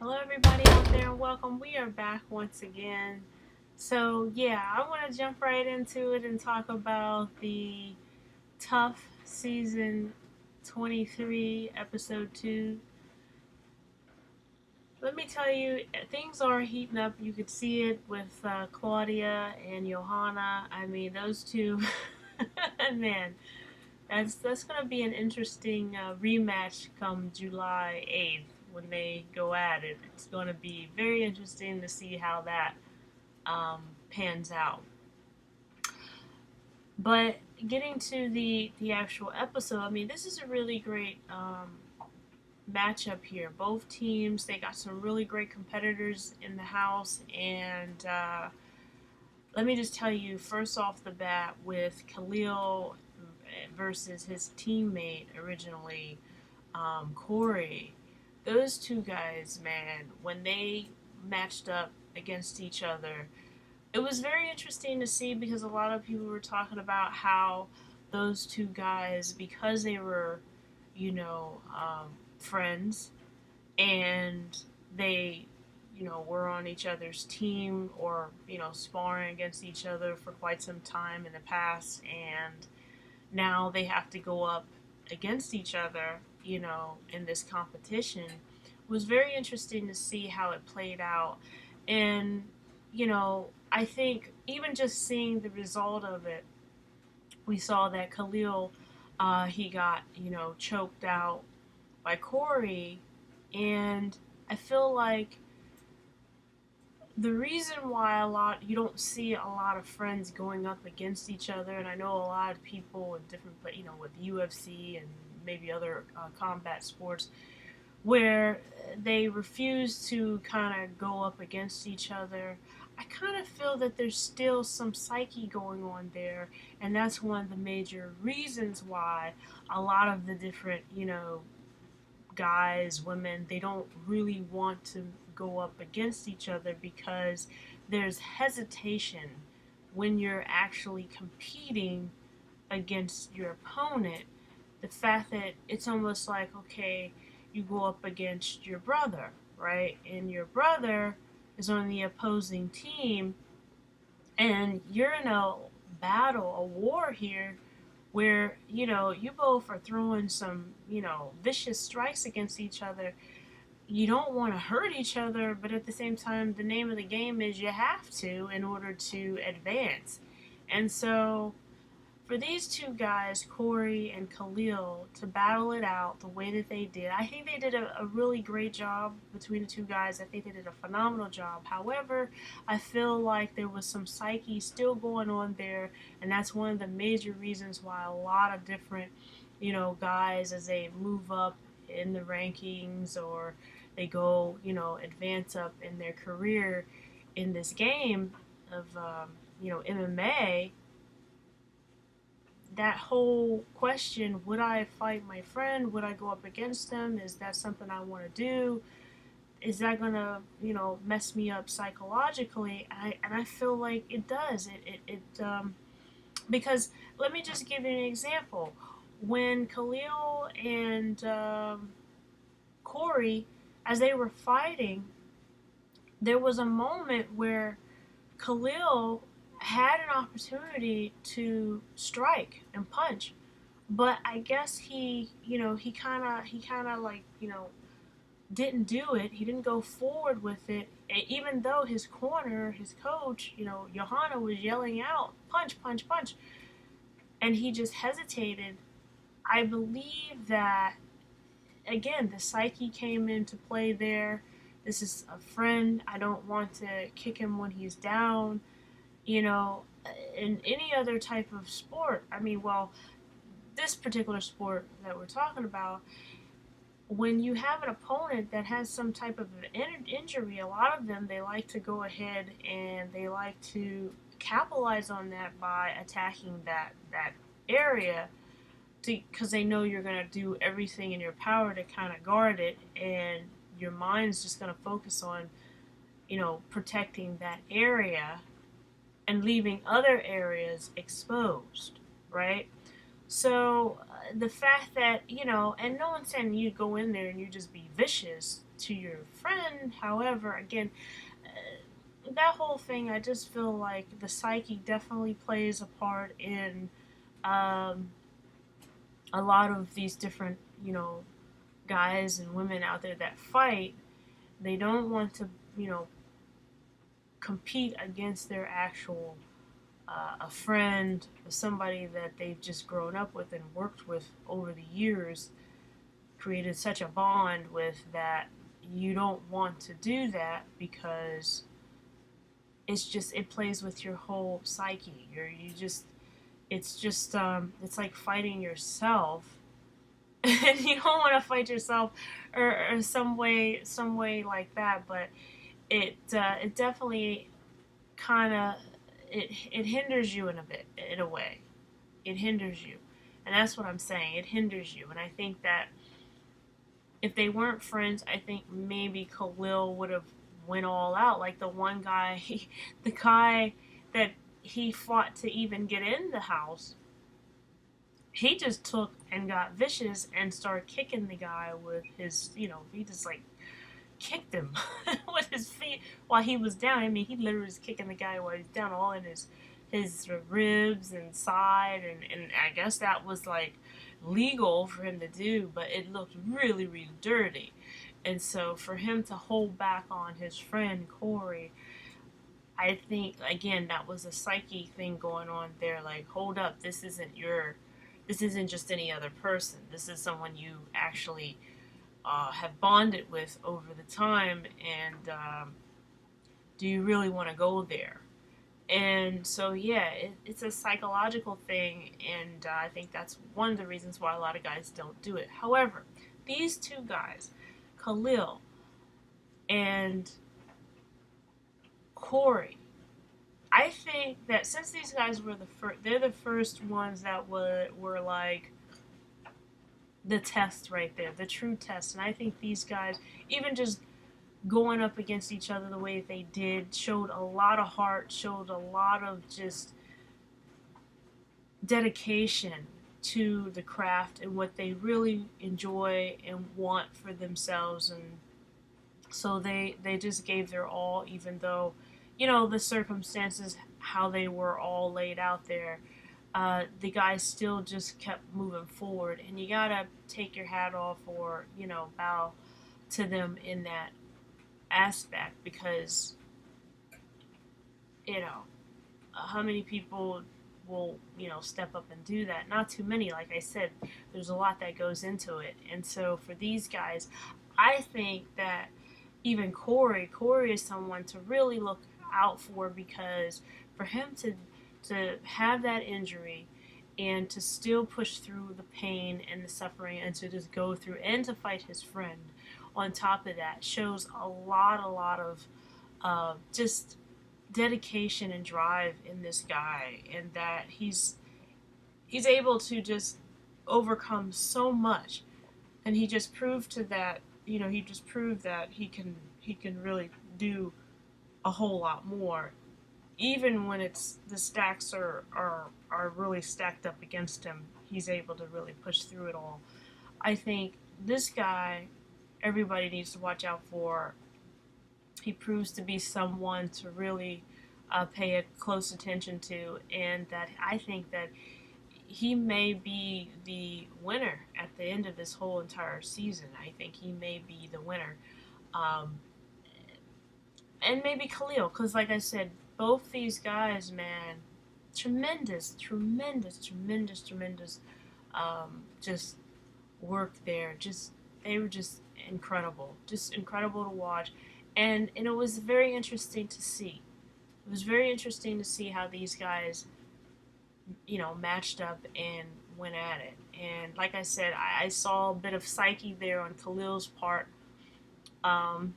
Hello, everybody out there, and welcome. We are back once again. So, yeah, I want to jump right into it and talk about the Tough Season 23, Episode 2. Let me tell you, things are heating up. You could see it with Claudia and Joanna. I mean, those two, man, that's going to be an interesting rematch come July 8th when they go at it. It's going to be very interesting to see how that pans out. But getting to the actual episode, I mean, this is a really great matchup here. Both teams, they got some really great competitors in the house, and let me just tell you, first off the bat, with Khalil versus his teammate originally, Corey, those two guys, man, when they matched up against each other, it was very interesting to see because a lot of people were talking about how those two guys, because they were, friends and they, were on each other's team or, sparring against each other for quite some time in the past, and now they have to go up against each other, in this competition. It was very interesting to see how it played out. And, I think even just seeing the result of it, we saw that Khalil, he got, choked out by Corey. And I feel like the reason why you don't see a lot of friends going up against each other, and I know a lot of people with different, with UFC and maybe other combat sports, where they refuse to kind of go up against each other. I kind of feel that there's still some psyche going on there, and that's one of the major reasons why a lot of the different, guys, women, they don't really want to go up against each other because there's hesitation when you're actually competing against your opponent. The fact that it's almost like, okay, you go up against your brother, right? And your brother is on the opposing team, and you're in a battle, a war here, where you both are throwing some vicious strikes against each other. You don't want to hurt each other, but at the same time, the name of the game is you have to in order to advance. And so for these two guys, Corey and Khalil, to battle it out the way that they did, I think they did a really great job between the two guys. I think they did a phenomenal job. However, I feel like there was some psyche still going on there, and that's one of the major reasons why a lot of different, guys, as they move up in the rankings or they go, advance up in their career in this game of, MMA, that whole question, would I fight my friend? Would I go up against them? Is that something I want to do? Is that going to, mess me up psychologically? And I feel like it does. Because let me just give you an example. When Khalil and Corey, as they were fighting, there was a moment where Khalil had an opportunity to strike and punch, but I guess he kind of like didn't do it. He didn't go forward with it, and even though his corner, his coach, Johanna was yelling out, "Punch, punch, punch," and he just hesitated. I believe that again, the psyche came into play there. This is a friend. I don't want to kick him when he's down. You know, in any other type of sport, I mean, well, this particular sport that we're talking about, when you have an opponent that has some type of injury, a lot of them, they like to go ahead and they like to capitalize on that by attacking that area because they know you're going to do everything in your power to kind of guard it, and your mind's just going to focus on protecting that area and leaving other areas exposed, right? So the fact that, and no one's saying you go in there and you just be vicious to your friend. However, again, that whole thing, I just feel like the psyche definitely plays a part in um, a lot of these different, guys and women out there that fight. They don't want to, compete against their actual a friend, somebody that they've just grown up with and worked with over the years, created such a bond with that you don't want to do that because it plays with your whole psyche. It's like fighting yourself, and you don't want to fight yourself or some way like that. But it definitely kind of it hinders you in a way. It hinders you, and that's what I'm saying. It hinders you, and I think that if they weren't friends, I think maybe Khalil would have went all out. Like the one guy, the guy that he fought to even get in the house, he just took and got vicious and started kicking the guy with his, he just like kicked him with his feet while he was down. I mean, he literally was kicking the guy while he's down, all in his ribs and side, and I guess that was like legal for him to do, but it looked really, really dirty. And so for him to hold back on his friend Corey, I think again that was a psyche thing going on there. Like, hold up, this isn't just any other person. This is someone you actually have bonded with over the time, and do you really want to go there? And so, yeah, it's a psychological thing, and I think that's one of the reasons why a lot of guys don't do it. However, these two guys, Khalil and Corey, I think that since these guys were they're the first ones that were like the test right there, the true test. And I think these guys, even just going up against each other the way they did, showed a lot of heart, showed a lot of just dedication to the craft and what they really enjoy and want for themselves. And so they just gave their all, even though, the circumstances, how they were all laid out there. The guys still just kept moving forward, and you gotta take your hat off or bow to them in that aspect, because how many people will step up and do that? Not too many. Like I said, there's a lot that goes into it. And so for these guys, I think that even Corey is someone to really look out for, because for him to have that injury and to still push through the pain and the suffering and to just go through and to fight his friend on top of that shows a lot of just dedication and drive in this guy, and that he's able to just overcome so much. And he just proved to that he just proved that he can really do a whole lot more, even when it's the stacks are really stacked up against him. He's able to really push through it all. I think this guy, everybody needs to watch out for. He proves to be someone to really pay a close attention to, and that I think that he may be the winner at the end of this whole entire season. I think he may be the winner. Um, and maybe Khalil, because like I said, both these guys, man, tremendous, just work there. Just they were just incredible to watch, and it was very interesting to see. It was very interesting to see how these guys, matched up and went at it. And like I said, I saw a bit of psyche there on Khalil's part. Um,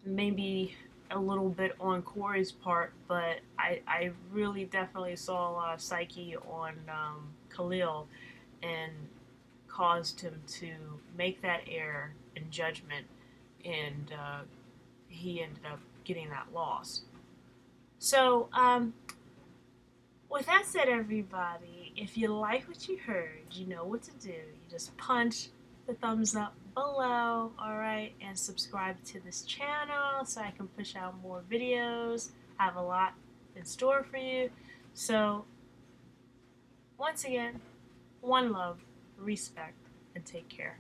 Maybe a little bit on Corey's part, but I really definitely saw a lot of psyche on Khalil, and caused him to make that error in judgment, and he ended up getting that loss. So, with that said, everybody, Alright, if you like what you heard, you know what to do. You just punch the thumbs up below, alright, and subscribe to this channel so I can push out more videos. I have a lot in store for you. So, once again, one love, respect, and take care.